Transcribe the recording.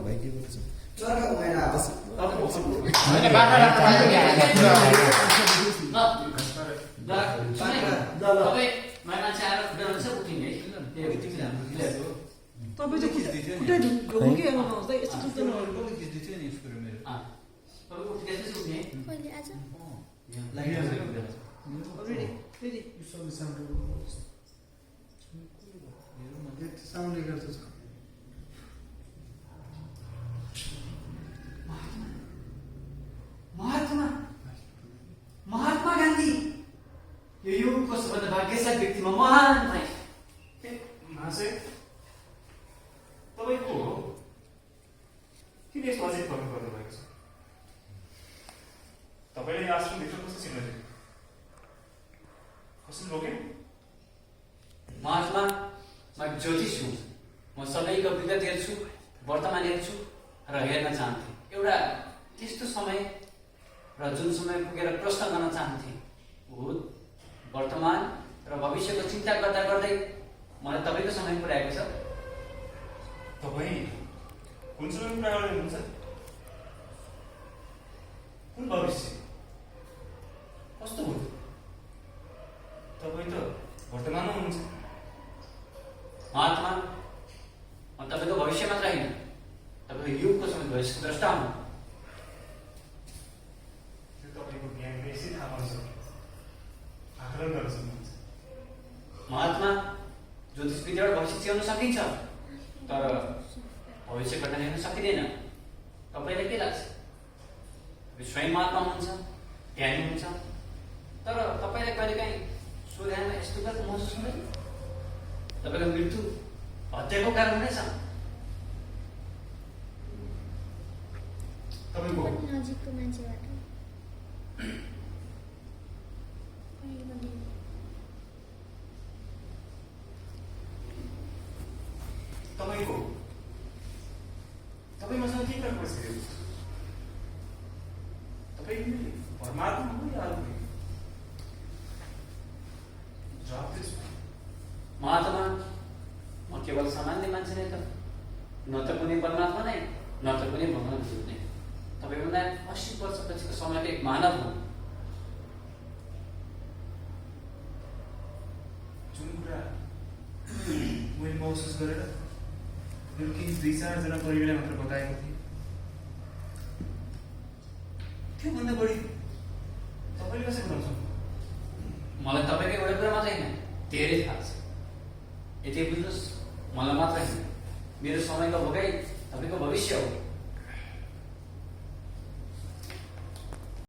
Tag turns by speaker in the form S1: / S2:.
S1: भाइ के गर्छ
S2: चर्का भएर
S3: मैले बाटा
S4: तपाईँ मान्छे आएर डराउँछ उठिने
S5: तपाईँ चाहिँ खुट्टा ढुङ्गो के आउँदा यस्तो सुत्दैन
S6: कहिले आज
S5: फेरि
S2: साउन्डले गर्छ
S4: महात्मा गान्धी यो युगको सबभन्दा भाग्यशाली व्यक्तिमा महान भाइ
S7: महाशय तपाईँ को हो किन यस्तो अजित गर्नु पर्नु भएको छ तपाईँले यो आश्रमभित्र कस्तो चिन्नुभयो कसरी रोके
S4: महात्मा म ज्योतिष हुँ म सबैको विगत हेर्छु वर्तमान हेर्छु र हेर्न चाहन्थे एउटा त्यस्तो समय र जुन समय पुगेर प्रश्न गर्न चाहन्थे भूत वर्तमान र भविष्यको चिन्ता गर्दा गर्दै मलाई तपाईँको समय पुर्याएको छ
S7: तपाईँ कुन समय कुरा गर्दै हुनुहुन्छ कुन भविष्य कस्तो भूत तपाईँ त वर्तमानमा हुनुहुन्छ
S4: महात्मा म तपाईँको भविष्य मात्र होइन तपाईँको युगको समय भविष्यको द्रष्टा हुँ
S7: तपाईँको ज्ञान बेसी थाहा पाउन सक्नुहुन्छ आकलन गर्न सक्नुहुन्छ
S4: महात्मा ज्योतिष विद्याबाट भविष्य चियाउन सकिन्छ तर भविष्य घटना हेर्न सकिँदैन तपाईँलाई के लाग्छ तपाईँ स्वयं महात्मा हुनुहुन्छ ज्ञानी हुन्छ तर तपाईँलाई कहिलेकाहीँ सूर्यमा यस्तो गरेर महसुस हुँदैन तपाईँको मृत्यु हत्याको कारण हुनेछ
S7: तपाईँको
S6: नजिकको मान्छेबाट
S7: तपाईँको तपाईँ मसँग के गर्न पर्छ तपाईँ परमात्मा हो या अरू कुनै? जवाब दिनुहोस्।
S4: महात्मा म केवल सामान्य मान्छे नै त न त कुनै परमात्मा नै न त कुनै भगवान भूत नै तपाईँभन्दा 80 वर्षपछिको समयको एक मानव हुँ
S7: जुन कुरा मैले महसुस गरेर मेरो केही 2-4 परिवारलाई मात्र बताएको थिएँ त्योभन्दा बढी तपाईँले कसरी बताउँछ
S4: मलाई तपाईँको एउटा कुरा मात्रै होइन धेरै थाहा छ यति बुझ्नुहोस् मलाई मात्र होइन मेरो समयको भोगाई तपाईँको भविष्य हो